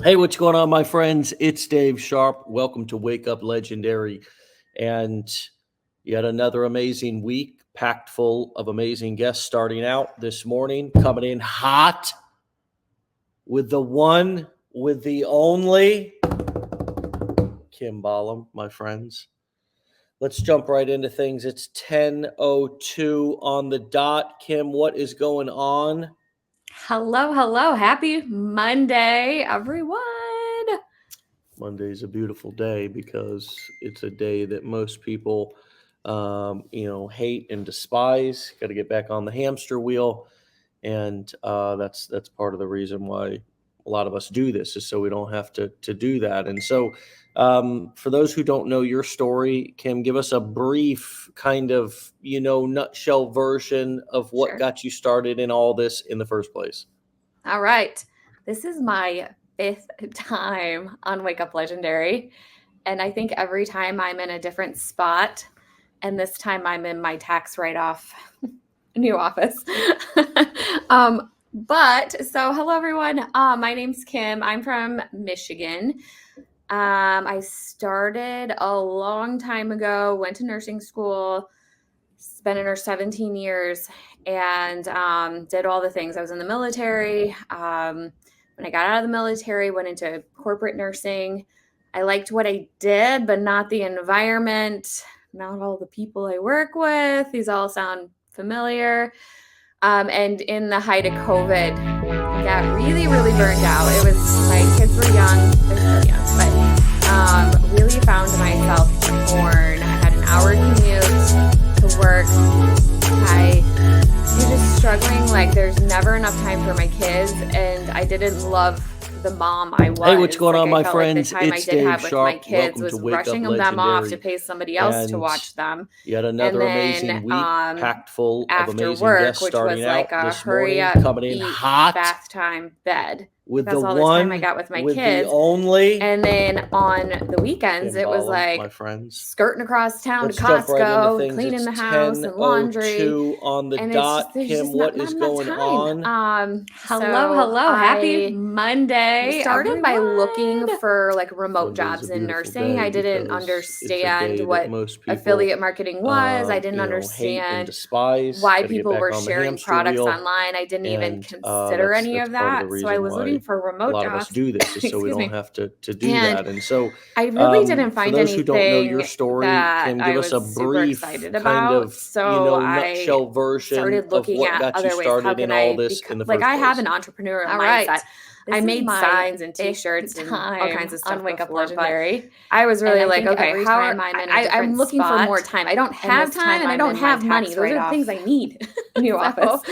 Hey, what's going on, my friends? It's Dave Sharpe. Welcome to Wake Up Legendary. And yet another amazing week, packed full of amazing guests starting out this morning, coming in hot with the one, with the only Kim Bollom, my friends. Let's jump right into things. It's 10:02 on the dot. Kim, what is going on? Hello. Happy Monday, everyone. Monday is a beautiful day because it's a day that most people, hate and despise. Got to get back on the hamster wheel, and that's part of the reason why a lot of us do this, is so we don't have to do that. And so, for those who don't know your story, Kim, give us a brief kind of nutshell version of what Sure. got you started in all this in the first place. All right. This is my 5th time on Wake Up Legendary. And I think every time I'm in a different spot, and this time I'm in my tax write-off new office. So hello, everyone. My name's Kim. I'm from Michigan. I started a long time ago, went to nursing school, been a nurse 17 years, and did all the things. I was in the military. When I got out of the military, went into corporate nursing. I liked what I did, but not the environment, not all the people I work with. These all sound familiar. And in the height of COVID, I got really burned out. It was, my kids were young, they're still young, but really found myself torn. I had an hour commute to work. I was just struggling, like there's never enough time for my kids, and I didn't love the mom I was. Hey, what's going on, my Like friends? the time It's I did Dave have with Sharpe. my kids Welcome was to Wake Up rushing them off to Legendary. pay somebody else to And watch them. yet another And then, amazing week, packed full of after amazing work, guests which starting was like out a this hurry morning, up, coming in eat, hot bath time, bed. with That's the all the one, time I got with my with kids. the only And then on the weekends, Kim it was Bollom, like my friends. skirting across town Let's to jump right into Costco, things. cleaning It's the house and laundry. 10:02 on the And dot. there's Kim, just what not is enough going time. on? Hello. Happy Monday. Started by looking everyone. for like remote Monday's a jobs in beautiful nursing. day I didn't because it's a day understand that what most people, affiliate marketing was. I didn't hate and understand despise. why Gotta get people back were on the sharing hamster products wheel. online. I didn't even And consider any that's of part of the that. So I reason was why looking for a remote lot of us jobs. do this, is so we Excuse don't me. have to do And that. And so, I really didn't for find those who don't know your anything story, that Kim, I give us a was super brief excited kind about. of, So I nutshell version started of looking what at got you other ways. How started in can all I this in the like first I have place. an entrepreneurial All mindset. right. I made my signs and 5th T-shirts and all time kinds of on stuff Wake Up before, Legendary. but I was really I like, think okay, every how time I'm in a different I'm looking for spot, more time. I don't and have this time, and I I'm don't in my have money. tax Those are the write-off things I need. New So, office.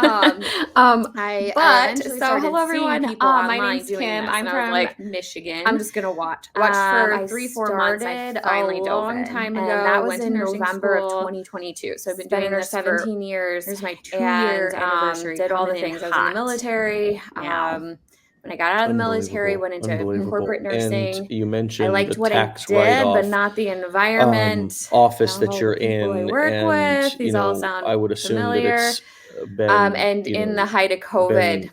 I But eventually so started hello everyone. seeing people My online name's doing Kim. this, I'm and I was from like, Michigan. I'm just gonna watch for I 3-4 months. I started finally a dove long in. time And ago. that was Went to in nursing November of school. 2022. So I've been Been doing a nurse this for 17 years. Here's my 2-year anniversary. Did all the coming in things. I was in the hot military. now. When I got out of the military, went into corporate nursing. And you mentioned I liked the what tax I did, write-off but not the environment, office not that all you're the people I in, work and with. These all sound I would assume familiar. that it's been And in the height of COVID,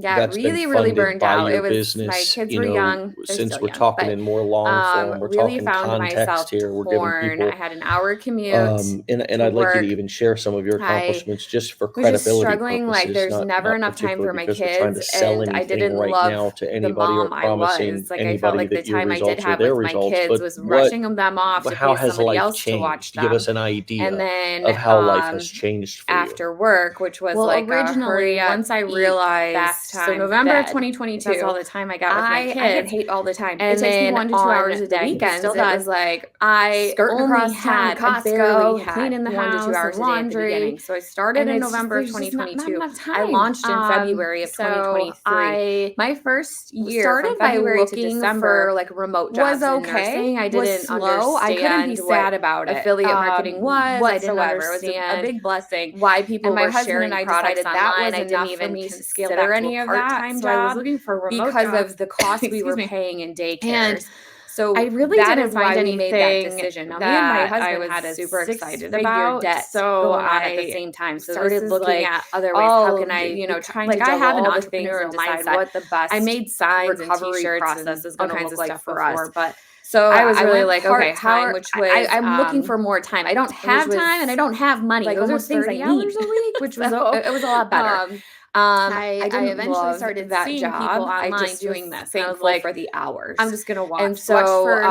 got that's been really funded burned by out. your It was, business. my kids were young. They're Since still we're young, talking but in more long form, we're really talking found context myself here. We're giving torn. people, I had an hour commute and to I'd like you to work. even share some of your I accomplishments just for was just credibility struggling, like purposes, there's never not enough time particularly for my because we're trying to kids, sell and I anything didn't right love now to the anybody or mom I promising was. Like I felt anybody like the that your time I did results are have their with my results. kids But was rushing them off to how pay has somebody life else to watch changed? Give us them. an idea And then of how life has changed for you. after work, which was Well, like originally, once I realized, so November of 2022, that's all the time I got with my kids. I get hate all the time. And It takes me then 1 to 2 hours a day. weekends, Still it does. was like I skirting only across town had to barely Costco, had cleaning the 1 to 2 house hours and a day at the laundry. beginning. So I started And in it's just- November of there's just not 2022. enough I time. launched in February of So 2023. My first year started from by February to looking December for, like, remote was jobs in okay, nursing. I was didn't slow. I couldn't be understand sad what about it, affiliate marketing was. I didn't whatsoever. It was a understand big blessing. why people And my were husband sharing and I products decided that online. was I didn't enough for even me to scale consider back to any a of that. part-time So I was job looking for remote because jobs of the cost we were excuse me. paying in And daycares. So I really that didn't is why find we made that anything decision. Now, me that and my I husband was had a super excited six-figure about, debt so going on at the I same time. So started this is looking like at other ways. How can I, trying like, to I juggle have an all the things entrepreneurial and decide mindset. what the best I made signs and recovery t-shirts process and is all going to kinds look of like stuff for before, us. but So I was really went like, okay, part-time, which was I'm looking for more time. I don't have time and I don't have money. like Those are almost things I 30 need. hours a week, which was So, it was a lot better. I I eventually love started that seeing job. people I online just doing was this. And I was thankful like, for the hours. I'm just gonna watch. And So watch so, for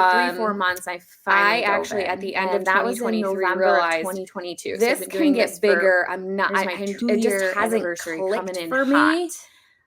3-4 months. I finally dove actually in. at the end of And that was in 2023 November of realized 2022. So I've this been can doing get this bigger. I'm not. Here's my It 2-year just hasn't anniversary clicked coming in for me.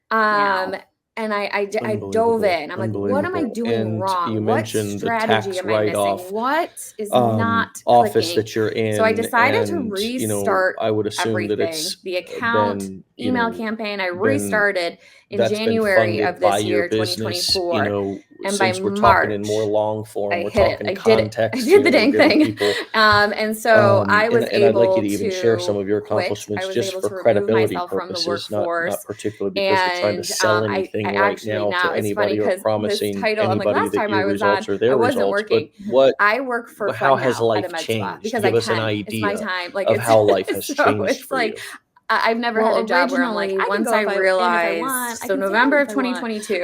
now. And I dove Unbelievable. in. I'm like, what am I Unbelievable. doing And wrong? you What mentioned the strategy tax am I missing? write-off What is not office clicking? that you're in. So I decided to and, restart I would assume everything. that it's The account, been, email campaign, I been- restarted in that's been January funded of by this your year, business, 2024. And since by we're talking in March, more long form, I we're hit it. talking I did it. context. I did the dang giving thing. people, And so I was and I'd like you able to even share some to of your quit. accomplishments I was just able for to remove credibility myself from the purposes, workforce. not particularly because we're trying to And sell I anything right actually now now to it's funny anybody or because this promising title, I'm like, anybody last that time your I was results on, are their I wasn't results. working. But what I work for how fun has now life at a med spa changed? because Give I us an can. It's my idea time. Like of it's how life has so changed it's for like you. I've never had a job where I'm like, originally, I can once go I if I realized, want. I So can stay November home of if I want. 2022.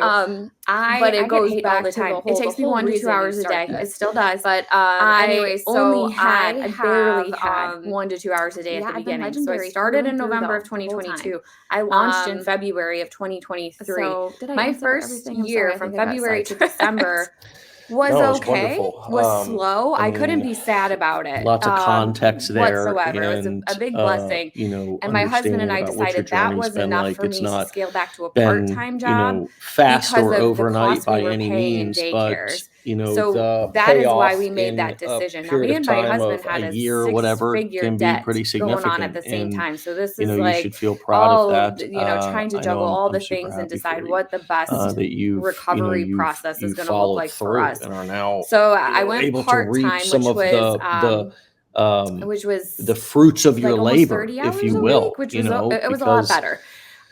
But it I goes get hate back all the to time. the It takes me 1 to 2 hours a day. It still does. But Anyway, so I barely have, had 1 to 2 hours a day at the I've been beginning. So I legendary started through in and through, November of though, the whole time. 2022. I launched in February of 2023. So did I My answer first everything? I'm year sorry, I from think I got February to sidetracked. December was No, it was okay, wonderful. was slow. I couldn't mean, be sad about it. lots of context there, Whatsoever. It was and a big blessing. And my husband and understanding I about what your decided that journey's was been enough like. for It's me to not scale back to a been, part-time job fast because or of the overnight costs by we were any paying in means, daycares. but So the that is why payoff we made in that a decision. Now, period me of and my time husband of had a a year or whatever six-figure can be debt pretty going on significant. at the same And time. So this is you like should feel proud of all, that. trying to I know juggle all I'm the super things and happy decide for you, what the best that recovery process is you've going to look followed like for through us. and are now So I went able to reap part-time, some of which was the fruits of your like almost labor, 30 if hours you a will. week, which was it was a lot Because better.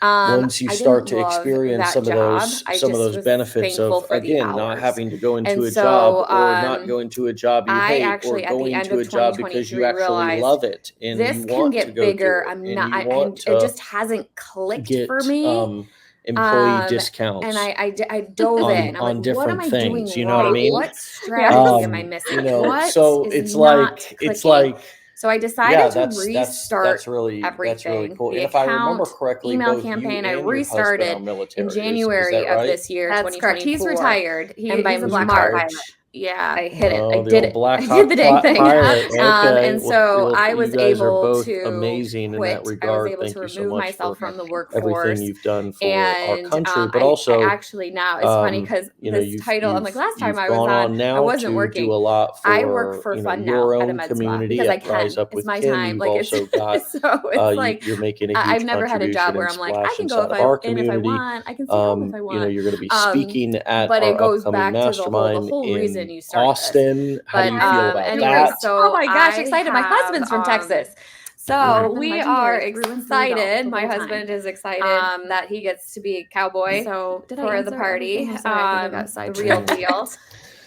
once you I start didn't to love experience that job. I some of just those was benefits thankful of, for the again, not hours. having to go into And a job, so or not going to a job you I hate, or actually at the going end to of a job because you 2023 actually realized love it and this you can want to get go do bigger. it, I'm and not. you want It to just hasn't clicked get for me. employee discounts And I dove in. I'm on like, what am different I things. doing You know what I wrong? mean? What strategy am I missing? What So is it's not it's clicking? like, So I yeah, decided to that's restart really everything. cool. The And if I remember account, correctly, email both you campaign, I and your husband are restarted military. in Is that January of right? this year, That's correct. He's 2024. retired. And by He's a Black Hawk March, pilot. yeah, I hit it. I Oh, the did old it. Black I Hawk did the dang thing. pilot. Okay. And so I was you guys are able both to amazing in that quit. I was regard. able Thank to you so remove much myself for from the everything workforce. you've done for our And country, but I also, actually now it's funny because this title, I'm like, last time you've I was gone on on, now I wasn't to working. do a lot for, I work for fun your now at a own med spa community because I at Rise can. Up It's with my Kim. time. You've Like it's also got, so it's like you're making a huge I've never had a job contribution where and I'm like, I splash can go inside our if I community. want. I can stay home if I want. You're going to be speaking at But our it goes upcoming back to the mastermind whole reason in you started this. Austin. How do you feel about Anyway, that? so Oh my gosh, I excited. My husband's from Texas. So I've been we legendary are through and through, though, excited. the My whole time. husband is excited that he gets to be a cowboy So did I for answer the party. everything? I'm sorry, I think I got The real sidetracked. deal.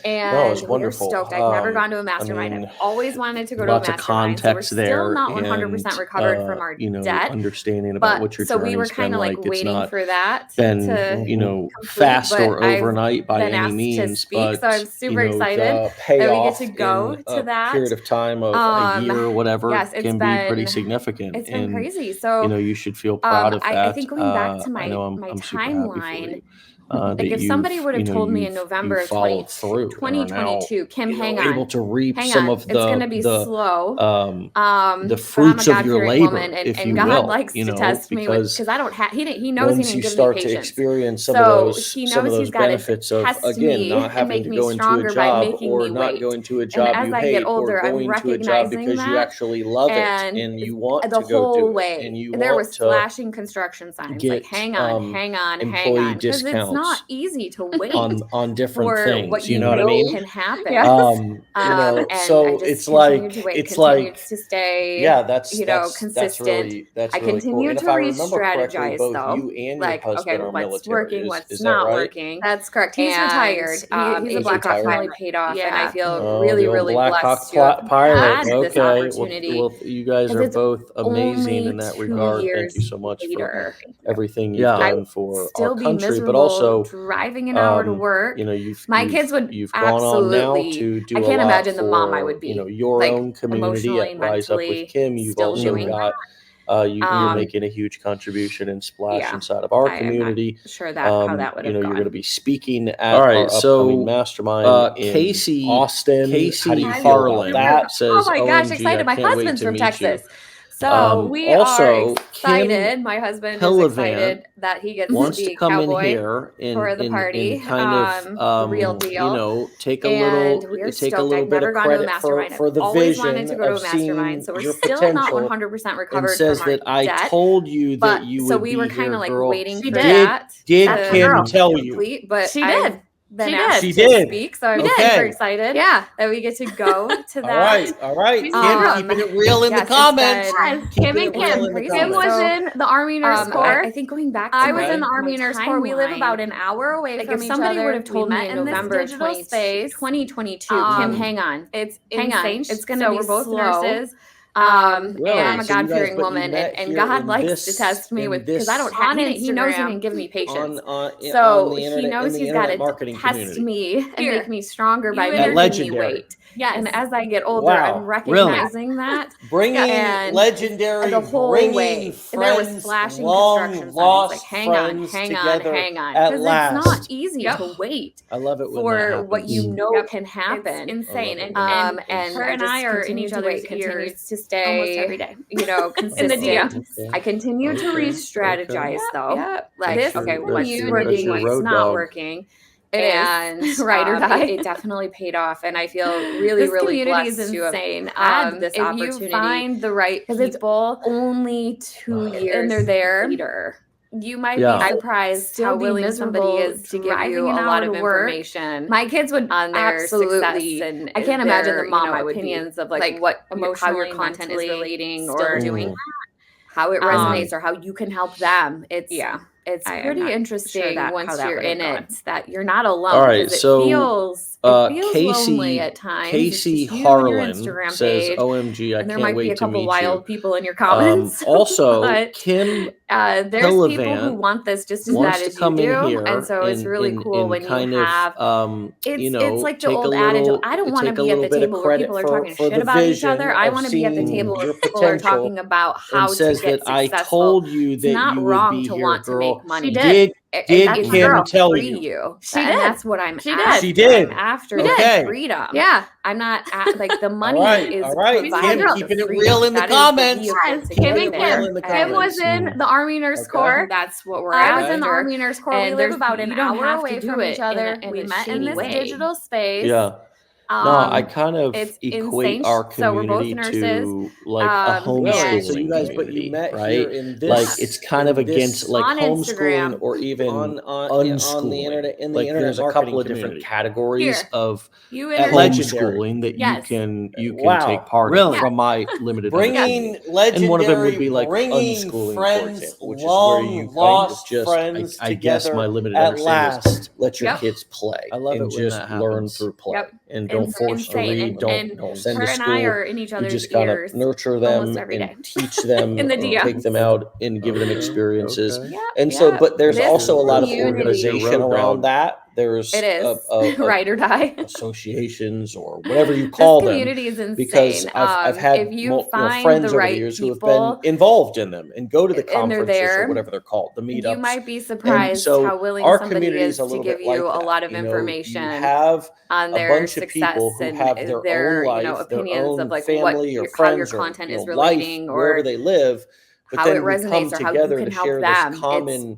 No, it's And we're wonderful. stoked. I've never gone to a I mastermind. mean, I've always wanted to go to a lots of mastermind. So we're context still there, not 100% and recovered from our debt. understanding about what your So we were journey's kind been of like like. It's waiting not for that been, to complete, fast but or I've overnight by been any asked to means, speak, but so I'm super excited the that we get payoff to go in to a that. period of time of a year or whatever Yes, can be pretty significant. it's been And crazy. So you should feel proud of that. I think going back to I know my I'm super happy for timeline, you. like That if somebody would have told me in you've November of followed through and are now, 2022, Kim, hang able on, to reap hang some on, of it's going to be slow. the But I'm a fruits of your God-fearing labor, woman, if and you God will, likes to test me because because I don't have. He knows he once didn't you give me start to patience. experience some So of he those knows he's got to benefits of, test again, me not and having make to me go into a stronger by job, making or me not wait. going to a And job as you I hate, get older, or I'm going to a job recognizing because you that, actually love it and and you want the to go do whole it, way and you there want was to flashing construction signs like get hang on, hang on, hang employee on, because it's discounts not easy to wait on different for things. what You know what I mean? can happen. Yes. And so I just it's continued like to wait, it's continued like to stay, that's consistent. that's I really cool. continued And if to I remember correctly, re-strategize, both though. you and Like, your husband okay, are what's military. working, what's is that not right? working. That's correct. He's And retired. He's a it Blackhawk definitely pilot. paid off, and I Yeah. feel Oh, really, the old really Blackhawk blessed to have pilot. had this Okay. opportunity. Well, you guys 'Cause are it's both amazing only in that 2 regard. Thank years you so much for later. everything you've I done would for still our be country, but miserable also driving an hour to work. My kids would you've gone on now absolutely. to do I a can't lot imagine the mom I for, would be. your Like, own community emotionally, at Rise Up with mentally, Kim. You've still also doing got you're making a huge contribution and splash Yeah. inside of our I am not community. sure how that would have You're gone. going to be speaking at All right, our upcoming mastermind in Casey- Austin. Casey How do you feel Harlan about that? says, Oh my gosh, OMG, excited. I My can't wait husband's to from meet Texas. you. So we also, are Kim excited. My husband is Hellevan excited that he gets wants to to be a come in cowboy here and for the party. kind of the real deal. take a And little we're take a stoked. little I've bit never of gone to a credit mastermind. for the Always vision wanted to go to of a mastermind. seeing So we're your still not potential 100% and recovered says from our that I debt. told you But that you so would we be were here, kind of like girl. waiting for did. that. Did to Kim tell you? complete, but She I've did. been She asked did. to She did. speak, so I'm Okay. super excited Yeah. that we get to go to All that. right. Kim, keeping it real in yes, the it's comments. been- Yes, Keep Kim it and real Kim. in the crazy. Kim was comments. in the Army Nurse Corps. I think going back to I was Okay. in the Army my Nurse Corps. We live timeline, about an hour away like from if each somebody other. would have told We me met in in this November digital space. 2022, Um, Kim, hang on. It's Hang on. insane. It's going So to be we're both slow. nurses. Really? And I'm a So you guys- God-fearing but you woman, met and here God in likes this- to test me in with this- because I don't have. on He knows he Instagram. didn't give me patience. on So the he internet, knows in the he's got internet to marketing test community. me and Here. make me stronger by You making me Legendary. wait. Yes. And as I get older, Wow. I'm recognizing that. Bringing And legendary, the whole bringing way. And there was friends, flashing long construction signs lost like, hang friends on, together hang on. at Because last. it's not easy Yep. to wait I love it when that for happens. what you know Yep. can happen. It's insane. I And, love it. And her and just I are in continue each to other's wait, continues ears to stay almost every day. consistent. In the DMs. Okay. I continue to Okay. re-strategize though. Yep. Like, That's okay, your- what's that's your working, road what's not dog. working. It And is. Ride or die. It definitely paid off, and I feel really, This really community is blessed to have insane. had this If opportunity. you find the right 'Cause it's people, only 2 years and they're there, later. you might Yeah. be surprised Still how be willing somebody miserable is to give driving you a an lot hour of to information. My kids would on their absolutely. success and I can't imagine the their, mom you know, I would opinions be. of like what how emotionally, your content is mentally relating still or doing. how it resonates or how you can help them. It's it's I am pretty not interesting sure how once that you're would have in gone. it that you're not alone. All right, 'cause it so, feels Casey- lonely at times. Casey it's just you and your Harlan Instagram says, page, "OMG, I and there can't might wait be a to couple meet wild you." people in your comments. Also, but Kim there's people Hellevan who want this just as wants bad to as you come in do, here, and so it's really cool when kind you have. of, It's like the take old a adage little, of I don't want to take a be at little the bit of table where credit people are for- talking for shit the about each vision other. I of want to be at the seeing table where your people are potential talking about how and says to get that I successful. told you It's that not you would wrong be to here, want to girl. make money. She did. Did It's Kim to tell free you? you? She And did. that's what I'm She did. after. She did. I'm after She the did. freedom. Yeah. I'm not like the money right, is all right. providing Kim, the keeping it freedom. real in the That is comments. vehicle Yes, to Kim get and there. Kim. Kim was And in the Army Nurse Okay. Corps. that's what we're I was after. in the Army Nurse Corps. And We live there's- about an you don't hour have to away do from it each other. in a We met in shady this way. digital space. Yeah. No, I kind of it's equate insane. our So we're both community nurses. to like a Yeah. homeschooling So you guys, but you met right? here in this, Like, it's kind of against like on homeschooling Instagram. or even on the internet, in the like internet there's a marketing couple of different community. categories Here. of You at introduced homeschooling that Yes. you can Wow. take part Really? in from my limited Bringing understanding. legendary, And one of them would be like bringing unschooling, friends, for example, which is where long you kind of lost just, friends I guess together my limited at understanding is last. let your Yep. kids play. I love and it when just that learn happens. through play. Yep. And don't It's force to insane. read. And Don't send her to and school. I are in each You other's just gotta ears nurture them almost every and day. teach them, In the take DMs. them out and give them Okay, experiences. okay. Yep, And so, yep. but there's This also a lot of community- organization Road around dog. that. There's It is ride or die. associations or whatever you call This them. community is insane. Because I've had if you find friends the over right the years who have people, been involved in them and go to the and they're conferences there, or whatever they're called, the meetups. you might be surprised so how willing our somebody community is a to little give bit like you a that. lot of You know, information you have on a their bunch of success people who and have their their own life, their opinions own of like family what or how your friends content or is life relating wherever or they live. But how then it we resonates come or how you together can to help share them. this common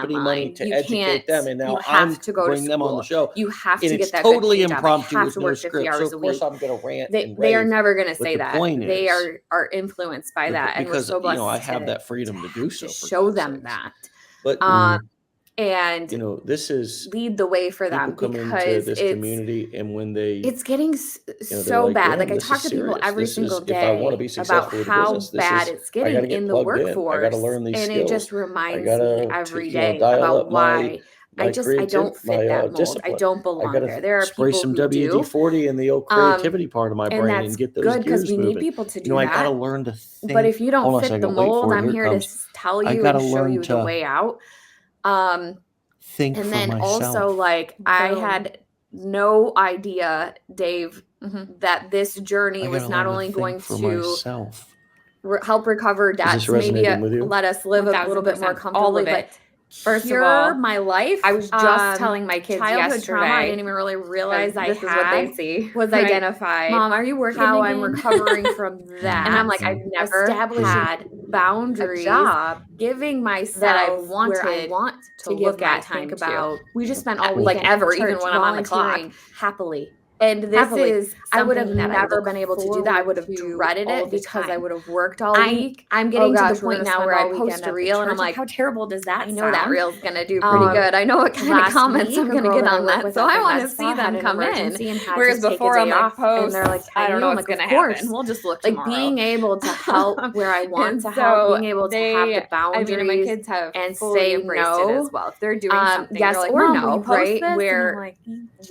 company money online. to You educate can't- them, and now you have I'm to go to bring them on the school. show. You have And to it's get that totally good pay job. impromptu I have with to no work 50 script. So hours of a course week. I'm going to rant and They are rave. never going to But say the that. point They is- are influenced by that, and we're because so blessed I have to, that freedom to do so. to for show God's them sakes. that. But Um, and this is lead the way for them, people come into because this community, and when it's getting they're so like, bad. "Damn, Like I this talk is to people serious. every This single is- if I want to day be about successful with the how business, this bad is- it's I gotta getting get in the plugged in. I workforce. gotta learn these And skills. it just reminds gotta me every day dial about up my why I don't fit my, that mold. I discipline. don't I belong gotta there. There are spray people some who do. WD-40 in the old creativity part of my And brain that's and get those good, because gears we need moving. people to do I that. gotta learn to think. But if you Hold don't on a fit second. the Wait for mold, it. I'm Here it here to comes. tell I you gotta and show learn you the to way out. think And for then myself. also, like, I Boom. had no idea, Dave, that this journey I was gotta not learn only think going for to myself. help recover this debts, maybe resonating with you? let us live a little bit more 1000%. comfortably, All of but it. First of cure all, my life. I was just telling my kids childhood yesterday. trauma I didn't even really realize I this is what had they see. was right? identified. Mom, are you working how I'm again? recovering from that. And I'm like, I've never established had boundaries, a job giving myself that I've wanted where I want to give look my at, time think to. about. We just spent all Like weekend ever, at even church when I'm on the clock. volunteering Happily. And this Happily. is, I would have Something that I never look been able to do that. I would have forward to dreaded all it the because I time. would have worked all week. I'm getting to gosh, the we're point gonna now spend where I all post weekend a at the reel and I'm church. like, how terrible does that I know that sound? reel's gonna do pretty good. I know what kind of Last comments week, I'm a gonna girl get that I on work that, with so at I the want to med see spa them had an come in. emergency and had Whereas to take before a I'm day like, off, post, and they're like, I don't know I'm what's like, gonna of course. happen. We'll just look Like tomorrow. being able to help where I want And to help, so being able to have the boundaries. I mean, my kids have and fully say embraced no. it as well. If they're doing something, yes they're like, or Mom, no, will you post right? this? And Where I'm like,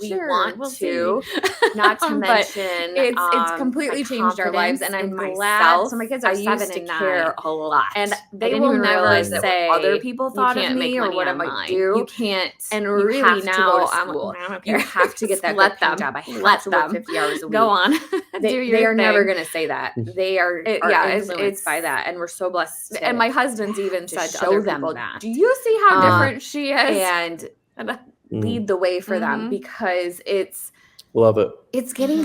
we sure, want we'll to, see. not to But mention it's completely my changed our lives, confidence and I'm in glad. myself. So my kids are I 7 used to and 9, care a lot, and they didn't will even never realize that say what other people thought you of can't make me or money what I on might mine. do. You can't, And you really have to now, go to I'm school. like, I don't You care. have to get that Let good paying them. job. I Let have to work them. 50 hours a week. Go on. They are never going to say that. They are it's influenced by that, and we're so blessed. And my husband's even to said to show other them people, that. do you see how different she is? And lead the way for them, because Love it. it's getting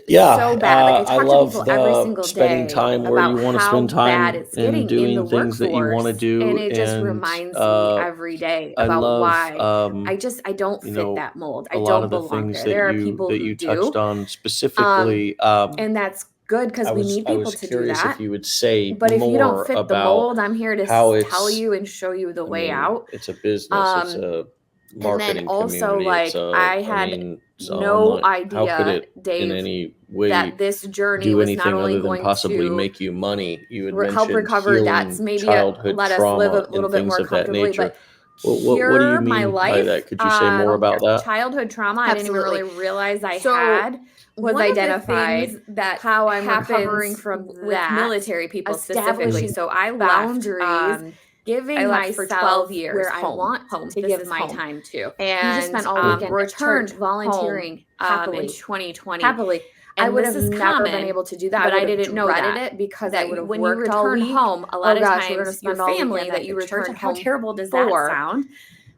Yeah, so bad. Like I I talk love to people every the single spending day time where about you want to how spend time bad it's getting and in doing the things that you want to workforce. do, And it just and reminds me every day I about love why I don't you fit know, that mold. I a lot don't of the belong things there. that There are you people that who you do, touched on specifically. and that's good because we need I people was to do curious that. if you would say But if you don't more fit the about mold, I'm here to how tell it's. you and show you the I way mean, out. it's a business. It's a And then marketing also, community. like, It's a. I had it's no online. How could idea, it in Dave, any way that this journey do was not anything only other than going possibly to make you money? You had help mentioned recover debts, healing maybe childhood let us live trauma a little and bit things more of that comfortably, nature. but What do you cure my mean by life. that? Could you say more about that? Childhood trauma, I didn't even Absolutely. really realize I So, had, was one of the identified. things that How I'm happens recovering from with that, military people specifically. establishing So I left, boundaries, giving I left myself for 12 years where I home. want Home. to This give is my home. time to. And You just spent all weekend at returned church volunteering happily. in 2020. Happily. I And would this have is never common, been able to do that. but I I would have didn't know dreaded that. it because That I would have when you worked all return week. home, a lot of we're times gonna your spend all family weekend that at you the return, church. like, how home terrible does that for. sound?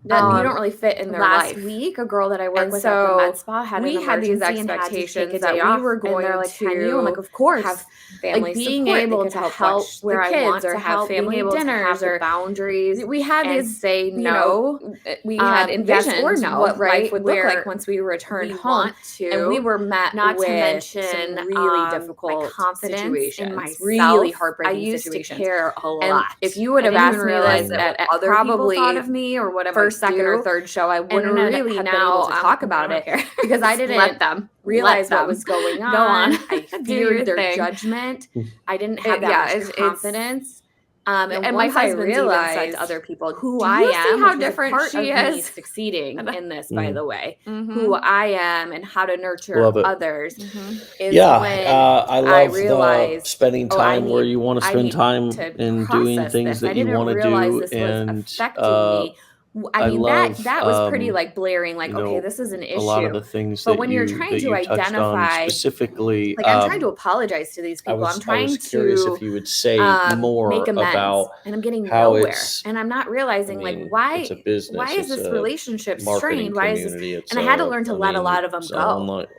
That you don't really fit in their last life. week, a girl that I work And with at the so med spa had we an had these emergency and had to take a expectations day that off, we were and going they're like, to "Can you?" I'm like, "Of course." have family Like being support. able They to could help watch where the I kids want or to have help, being family able to have dinners the or boundaries. we had and these, say no. We had Yes envisioned or no, what right? life would Where look like once we returned we home, want to, and we were met not with to mention some really my difficult confidence situations, in myself. really I heartbreaking used situations. to care a lot. And if you would have I didn't asked even me realize this that at other probably people thought of me or what I first, might second, or do, third show, I and wouldn't really have been now able to talk about it because I didn't let them realize let what them. was going on. Go on. I Do your feared their thing. judgment. I didn't have that Yeah, much it's- confidence. And my once I husband's realized even said to other people who "Do I you am, see how which was a different part she of me is succeeding in this, Mm. by the way, Mhm. who I am and how to nurture Love it. others Mhm. is Yeah, when I love the realized, spending oh, I time where need- you want to I spend need time to and doing process things this. I that you didn't want to realize do, this was and affecting me. I I mean, love, that was pretty like blaring, like, you okay, know, this is an a lot of issue. the things But that when you're trying to touched on identify, specifically. like, I'm trying to apologize to these people. I'm I trying was curious to if you would say more make amends, about and I'm getting how nowhere. it's. And I'm not realizing, I like, mean, why it's a business. why is it's this a relationship marketing strained? Why is this? community. It's And I had to learn to let a lot of them it's go.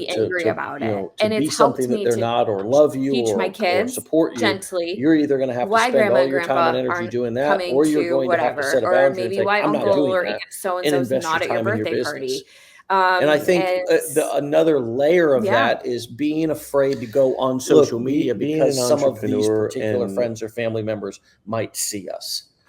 be angry about it. to And be it's helped something that me they're to not, or love you, teach my or kids support you, gently you're either going to have to why spend grandma all and your time grandpa and energy aren't doing that, coming or you're to going to have to whatever, set a or boundary and maybe think, why I'm not uncle doing or that, aunt so and and so's invest your not at your time in your birthday business. party. And I think another layer of Yeah. that is being afraid to go on social media being because an some of these entrepreneur particular and- friends or family members might see us.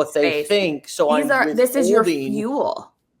what they space. think. So This is your withholding fuel.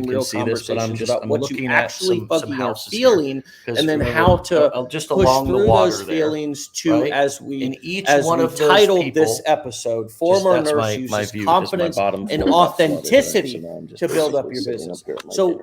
you can real see this, but I'm conversations about what you looking at actually some fucking are houses here. feeling, and then remember, how to just push along the through water those there, feelings to, right? as we In each as one we of those titled people, this episode, former that's nurse my uses view, is my confidence bottom and floor. authenticity to build up your business. So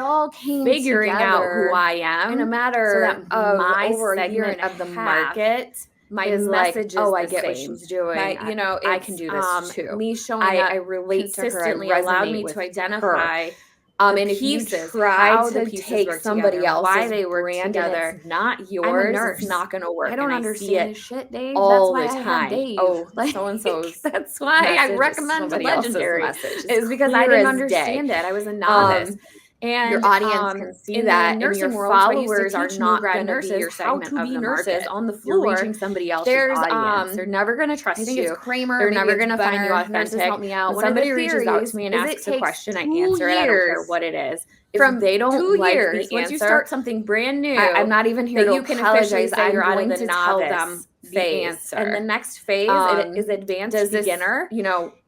all came figuring out who together I am in a matter so that of my over a year segment and a of the half. market My is message like, is I the get what same. she's doing. You know, I can do this too. Me showing I up relate to her. I consistently allowed resonate me with to identify her. And if you pieces, try how to the pieces take work somebody together, why else's they work brand and together, it's not yours. I'm a nurse. It's not going to work. I don't and understand I see this it shit, Dave. all That's why the I time. had Dave. Oh, Like, so and so's. that's why I message is recommend the somebody else's Legendary. message. Is because I clear didn't as day. understand it. I was a novice. And your audience can see in that, the and your nursing world, so I used to followers are teach not new grad going to be nurses your how segment to of be the nurses market. on the You're floor. reaching somebody else's There's audience. They're never going to trust I think you. it's Kramer. They're maybe never it's going to find you Benner, authentic. Nurses Help Me Out. When One of somebody the reaches out theories to me and is asks it a takes question, I 2 answer it. I don't care years what it is. If from they don't 2 like years, the once you answer, start something brand new, I'm not even here that to you can officially apologize. say you're I'm out of going the to tell them novice the phase. answer. And the next phase is advanced does this, beginner.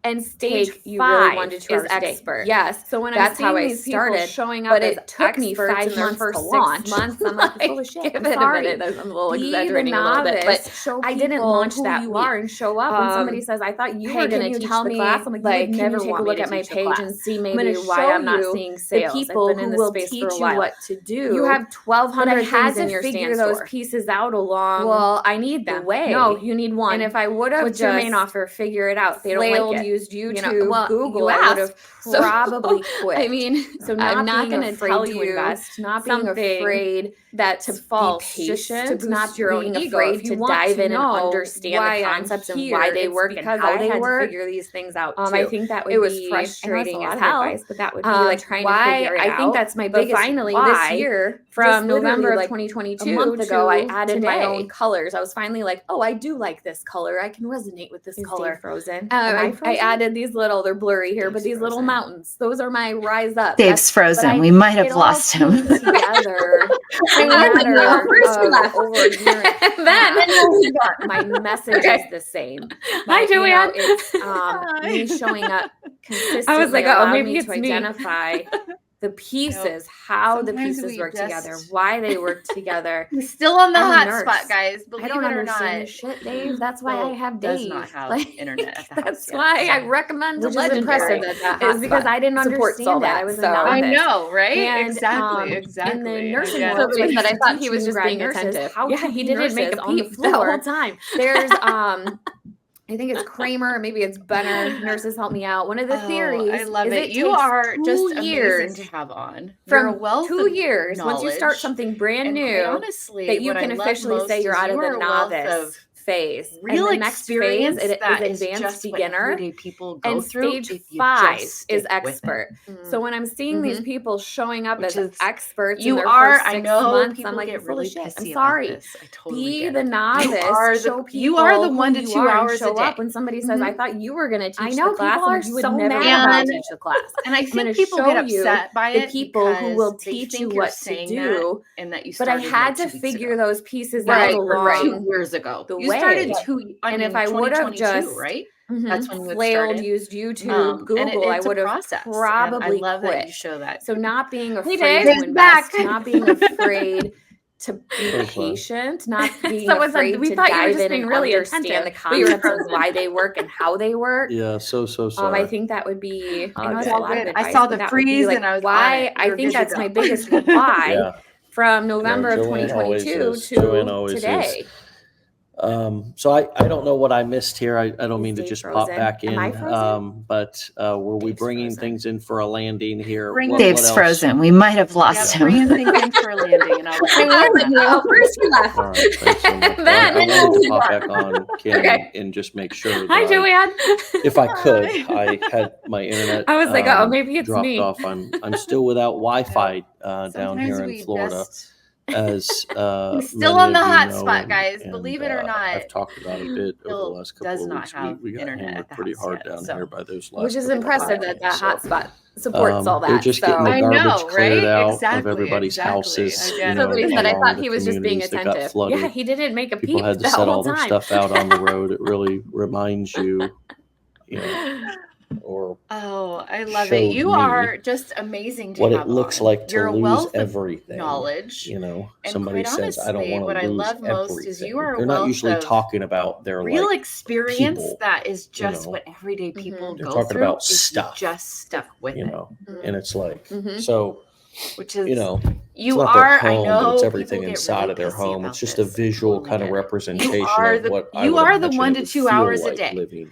And Stage take you really 1 to 2 5 hours is a day. expert. Yes. So when That's I'm how seeing I these people started, showing up but as it took me experts 5 in their months first to 6 launch. months, I'm like, holy shit, Give I'm it sorry. a minute. I'm a little Be exaggerating the a little bit, novice, but show I didn't people launch who that you week. are and show up when somebody says, I thought you were going to teach the class. I'm like, you would can never you take want a me look to at my teach the page class. and see I'm maybe gonna why show I'm not you seeing the sales? people I've been in who this will space for teach a you while. what to do. You have But 1,200 I had things in to your figure stand those store. pieces out along. Well, I need the them. way. No, you need one. And if I would have What's your main just offer? Figure it out. They don't flailed, like it. used YouTube, Well, Google, you I would have asked, so- probably quit. I mean, so I'm not being going to afraid tell to you invest, not being something afraid that's to false, be just patient, to boost not your own being ego. afraid If you to want dive to in and know understand why the I'm concepts and here, why they it's work and because how I they had work. to figure these things out too. I think that would it was be frustrating as as hell. advice, but that would be like trying why to figure it out. I think that's my But biggest finally why. this year, From just November of literally, like 2022 a month ago, I to added my today. own colors. I was finally like, oh, I do like this color. I can resonate with this Is color. Dave frozen? Am I frozen? added these little, they're blurry here, but Dave's these little frozen. mountains. Those are my rise up. Dave's frozen. We might have lost him. Together. I matter know. First we of left. over a year and a And then half. My message is the same. Hi, Joanne. It's me showing up consistently. I was like, oh, allowed maybe me it's to me. identify the pieces, how the Sometimes pieces we work just- together, why they work together. We're still on the I'm a hot nurse. spot, guys. Believe I don't it or understand not. this shit, Dave. That's why Well, I have does Dave. not have internet at the house That's yet, why so. I recommend Which is Legendary. impressive that Is because I didn't supports understand all that. that, I was so- a I novice. know, right? And, exactly. In the nursing I get world, it. somebody said I thought teach he was new just grad being nurses attentive. how Yeah, to he be didn't make a nurses on the peep the whole floor. time. There's I think it's Kramer, maybe it's Benner. Nurses Help Me Out. One of the theories I love is it. You takes are 2 just years amazing to have on. from You're a wealth 2 of years. Once you start knowledge. something brand And quite new, honestly, that you what can I love officially most say you're is out of you are the a wealth novice of phase. real And the next experience phase that is is advanced just what beginner. everyday people go And through. stage if you 5 just is stick with it. expert. So when I'm seeing these people showing up Which as is- experts You in their are. first 6 I know months, people I'm like, get you're full really of shit. I'm pissy sorry. about this. I totally Be get the it. novice. You Show are the people 1 who to you 2 are and hours a show day. up when somebody says, "I thought you were going to teach I know the class." people I'm are like, you would so never mad know how to about teach the class. And I I'm gonna think people show get you upset by the it people who will because they teach think you you're what to saying do. that and that you But I started had like to 2 weeks figure ago. those pieces Right, out along 2 years ago. the You started way. in And if I would have 2022, just right? That's when you had flailed, started. used YouTube, And Google, I it's a would have process, and probably I love quit. that you show that. So not being afraid Dave. to Dave's invest, back. not being afraid to be So fun. patient, not being Someone said, afraid "We to thought you were dive just in being and really understand the attentive, but you were concepts and why they work and how they work. Yeah, so sorry. I think that would be. I know It's it's a all lot of good. advice. I saw but the that would be, freeze like, and I was on why. it. I We were think good to that's go. my biggest why Yeah. from November of Joanne always 2022 is. Joanne to always is. today. So I don't know what I missed here. I don't Is mean to Dave just frozen? pop back in. Am I frozen? But were we Dave's bringing frozen. things in for a landing here? Bring What Dave's else? frozen. We might have lost Yeah, bring him. things in for a landing, and I'll I warned you. Oh, First you left. All right, thanks so much. Well, Then- I wanted to pop back on Kim Okay. and just make sure that Hi, Joanne. if I could, I had my internet. I was like, oh, maybe it's dropped me. off. I'm still without Wi-Fi down Sometimes here in we Florida. just- As still many on the of you hot know, spot, guys. Believe it or not, I've talked about it a bit over the Bill last does couple of not weeks. have We got internet hammered at the pretty house hard yet, down so- here by those last. Which is couple of impressive that hurricanes. that hotspot supports all that. They're just getting the I garbage know, cleared right? out Exactly, of everybody's exactly. houses. I get it. Somebody said, "I along thought the he was just being communities that got attentive." flooded. Yeah, he didn't make a People peep had to the set whole all their time. stuff out on the road. It really reminds you, or Oh, I love showed it. You me are just amazing to what have it looks on. like to You're a lose wealth of everything. knowledge. And quite somebody says, "I don't honestly, want what to I lose love everything." most is you are a They're not wealth usually of talking about their real like experience people, that is just know. what everyday people They're go talking through about if you stuff, just stuck with it. and it's like Mhm. so. Which is You you it's not their are. home, I know but it's people everything get inside really of their pissy home. about It's just this. a visual I kind of totally get it. representation are of the- what I you would are the imagine 1 it to would 2 feel hours a like day. living.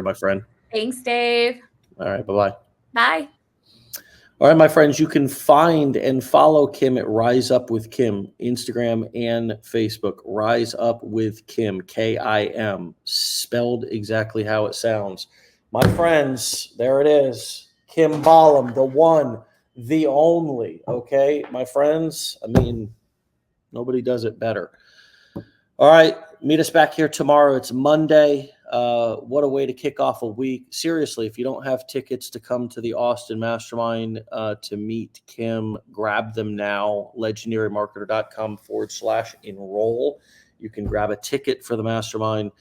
career, my friend. Thanks, Dave. All right. Bye-bye. Bye. All right, my friends, you can find and follow Kim at Rise Up with Kim, Instagram and Facebook. Rise Up with Kim, Kim, spelled exactly how it sounds. My friends, there it is. Kim Bollom, the one, the only. Okay, my friends. I mean, nobody does it better. All right, meet us back here tomorrow. It's Monday. What a way to kick off a week. Seriously, if you don't have tickets to come to the Austin Mastermind to meet Kim, grab them now. legendarymarketer.com/enroll. You can grab a ticket for the Mastermind.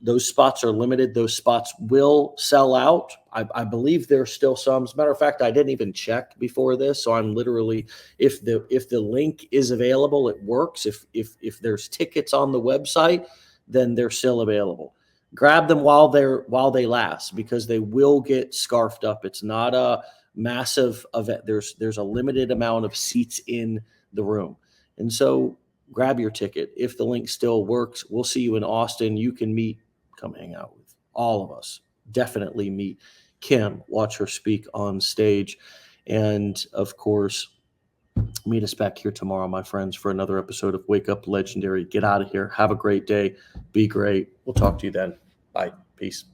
Those spots are limited. Those spots will sell out. I believe there's still some. As a matter of fact, I didn't even check before this, so I'm literally, if the link is available, it works. If there's tickets on the website, then they're still available. Grab them while they last, because they will get scarfed up. It's not a massive event. There's a limited amount of seats in the room, and so grab your ticket. If the link still works, we'll see you in Austin. You can come hang out with all of us. Definitely meet Kim, watch her speak on stage. And of course, meet us back here tomorrow, my friends, for another episode of Wake Up Legendary. Get out of here. Have a great day. Be great. We'll talk to you then. Bye. Peace.